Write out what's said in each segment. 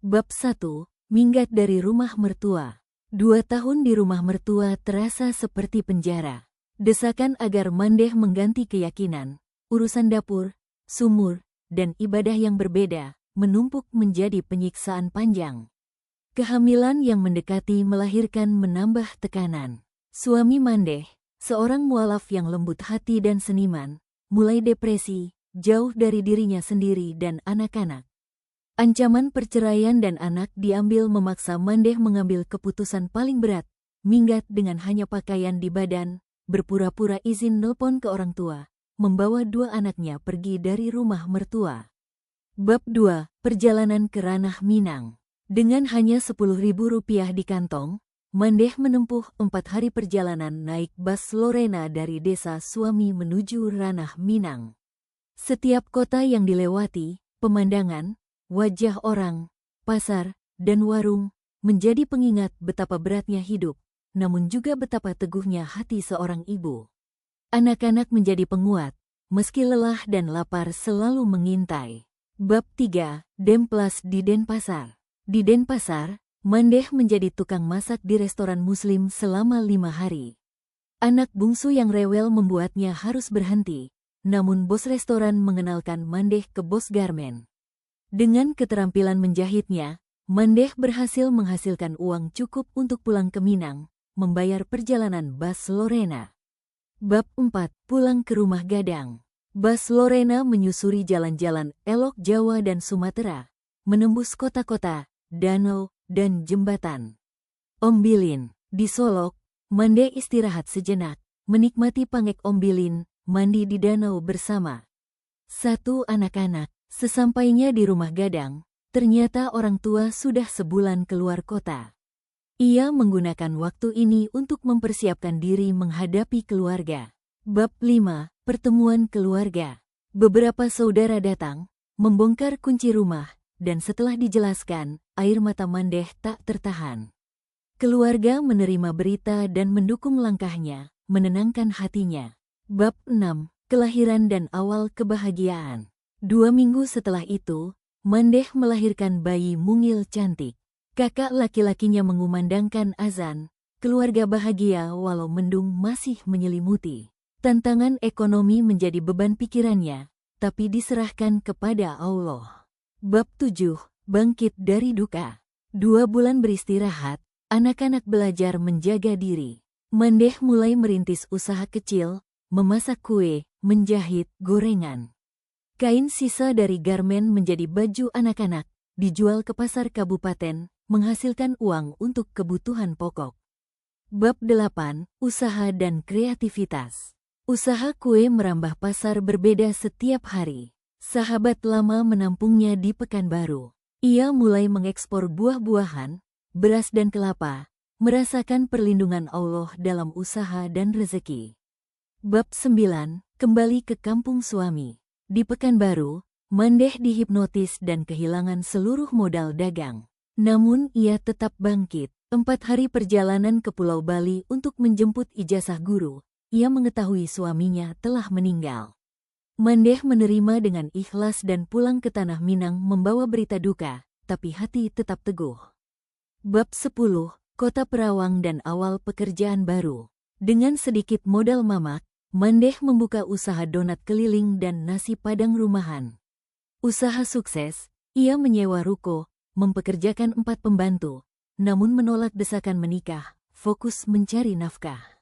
Bab 1. Minggat dari rumah mertua. 2 tahun di rumah mertua terasa seperti penjara. Desakan agar Mandeh mengganti keyakinan, urusan dapur, sumur, dan ibadah yang berbeda, menumpuk menjadi penyiksaan panjang. Kehamilan yang mendekati melahirkan menambah tekanan. Suami Mandeh, seorang mualaf yang lembut hati dan seniman, mulai depresi, jauh dari dirinya sendiri dan anak-anak. Ancaman perceraian dan anak diambil memaksa Mandeh mengambil keputusan paling berat, minggat dengan hanya pakaian di badan, berpura-pura izin nelpon ke orang tua, membawa 2 anaknya pergi dari rumah mertua. Bab 2. Perjalanan ke Ranah Minang. Dengan hanya Rp10.000 di kantong, Mandeh menempuh 4 hari perjalanan naik bas Lorena dari desa suami menuju Ranah Minang. Setiap kota yang dilewati, pemandangan, wajah orang, pasar, dan warung menjadi pengingat betapa beratnya hidup, namun juga betapa teguhnya hati seorang ibu. Anak-anak menjadi penguat, meski lelah dan lapar selalu mengintai. Bab 3. Demplas di Denpasar. Di Denpasar, Mandeh menjadi tukang masak di restoran muslim selama 5 hari. Anak bungsu yang rewel membuatnya harus berhenti, namun bos restoran mengenalkan Mandeh ke bos garmen. Dengan keterampilan menjahitnya, Mandeh berhasil menghasilkan uang cukup untuk pulang ke Minang, membayar perjalanan bas Lorena. Bab 4. Pulang ke rumah Gadang. Bas Lorena menyusuri jalan-jalan elok Jawa dan Sumatera, menembus kota-kota, danau, dan jembatan. Ombilin. Di Solok, Mandeh istirahat sejenak, menikmati pangek ombilin, mandi di danau bersama 1 anak-anak. Sesampainya di rumah Gadang, ternyata orang tua sudah sebulan keluar kota. Ia menggunakan waktu ini untuk mempersiapkan diri menghadapi keluarga. Bab 5. Pertemuan keluarga. Beberapa saudara datang, membongkar kunci rumah, dan setelah dijelaskan, air mata Mandeh tak tertahan. Keluarga menerima berita dan mendukung langkahnya, menenangkan hatinya. Bab 6. Kelahiran dan awal kebahagiaan. 2 minggu setelah itu, Mandeh melahirkan bayi mungil cantik. Kakak laki-lakinya mengumandangkan azan, keluarga bahagia walau mendung masih menyelimuti. Tantangan ekonomi menjadi beban pikirannya, tapi diserahkan kepada Allah. Bab 7. Bangkit dari duka. 2 bulan beristirahat, anak-anak belajar menjaga diri. Mandeh mulai merintis usaha kecil, memasak kue, menjahit, gorengan. Kain sisa dari garmen menjadi baju anak-anak, dijual ke pasar kabupaten, menghasilkan uang untuk kebutuhan pokok. Bab 8. Usaha dan kreativitas. Usaha kue merambah pasar berbeda setiap hari. Sahabat lama menampungnya di Pekanbaru. Ia mulai mengekspor buah-buahan, beras dan kelapa, merasakan perlindungan Allah dalam usaha dan rezeki. Bab 9. Kembali ke kampung suami. Di Pekanbaru, Mandeh dihipnotis dan kehilangan seluruh modal dagang. Namun ia tetap bangkit. 4 hari perjalanan ke Pulau Bali untuk menjemput ijazah guru, ia mengetahui suaminya telah meninggal. Mandeh menerima dengan ikhlas dan pulang ke Tanah Minang membawa berita duka, tapi hati tetap teguh. Bab 10. Kota Perawang dan awal pekerjaan baru. Dengan sedikit modal mamak, Mandeh membuka usaha donat keliling dan nasi padang rumahan. Usaha sukses, ia menyewa ruko, mempekerjakan 4 pembantu, namun menolak desakan menikah, fokus mencari nafkah.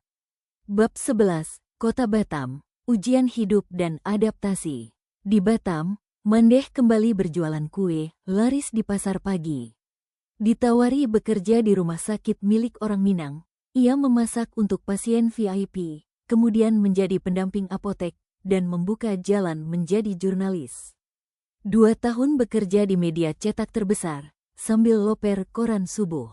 Bab 11. Kota Batam, ujian hidup dan adaptasi. Di Batam, Mandeh kembali berjualan kue, laris di pasar pagi. Ditawari bekerja di rumah sakit milik orang Minang, ia memasak untuk pasien VIP. Kemudian menjadi pendamping apotek, dan membuka jalan menjadi jurnalis. 2 tahun bekerja di media cetak terbesar, sambil loper koran subuh.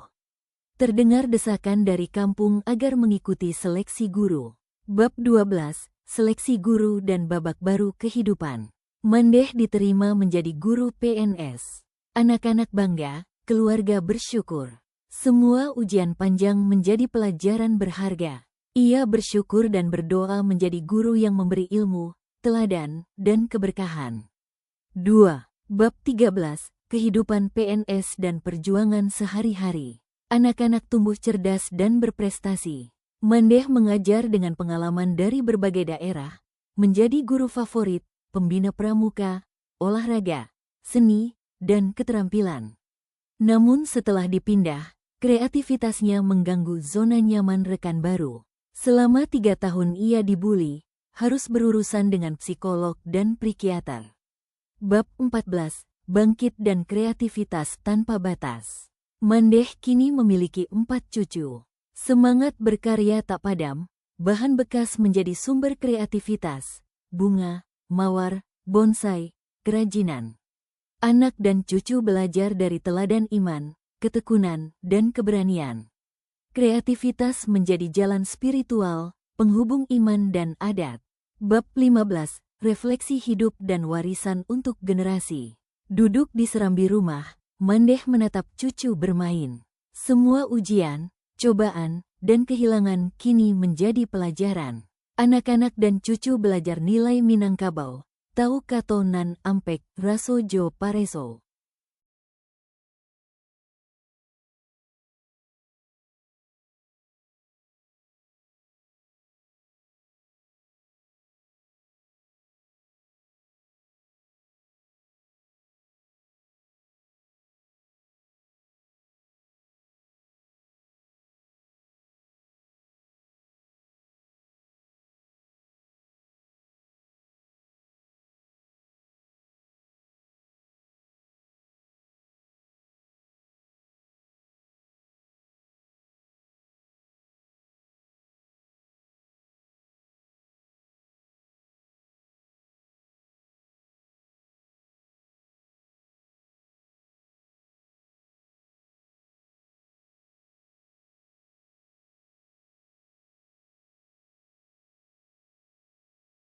Terdengar desakan dari kampung agar mengikuti seleksi guru. Bab 12. Seleksi guru dan babak baru kehidupan. Mandeh diterima menjadi guru PNS. Anak-anak bangga, keluarga bersyukur. Semua ujian panjang menjadi pelajaran berharga. Ia bersyukur dan berdoa menjadi guru yang memberi ilmu, teladan, dan keberkahan. 2. Bab 13. kehidupan PNS dan perjuangan sehari-hari. Anak-anak tumbuh cerdas dan berprestasi. Mandeh mengajar dengan pengalaman dari berbagai daerah, menjadi guru favorit, pembina pramuka, olahraga, seni, dan keterampilan. Namun setelah dipindah, kreativitasnya mengganggu zona nyaman rekan baru. Selama 3 tahun ia dibully, harus berurusan dengan psikolog dan psikiater. Bab 14, Bangkit dan Kreativitas Tanpa Batas. Mandeh kini memiliki 4 cucu. Semangat berkarya tak padam, bahan bekas menjadi sumber kreativitas, bunga, mawar, bonsai, kerajinan. Anak dan cucu belajar dari teladan iman, ketekunan, dan keberanian. Kreativitas menjadi jalan spiritual, penghubung iman dan adat. Bab 15, Refleksi Hidup dan Warisan untuk Generasi. Duduk di serambi rumah, Mandeh menatap cucu bermain. Semua ujian, cobaan, dan kehilangan kini menjadi pelajaran. Anak-anak dan cucu belajar nilai Minangkabau, tahu kato nan ampek, raso jo pareso.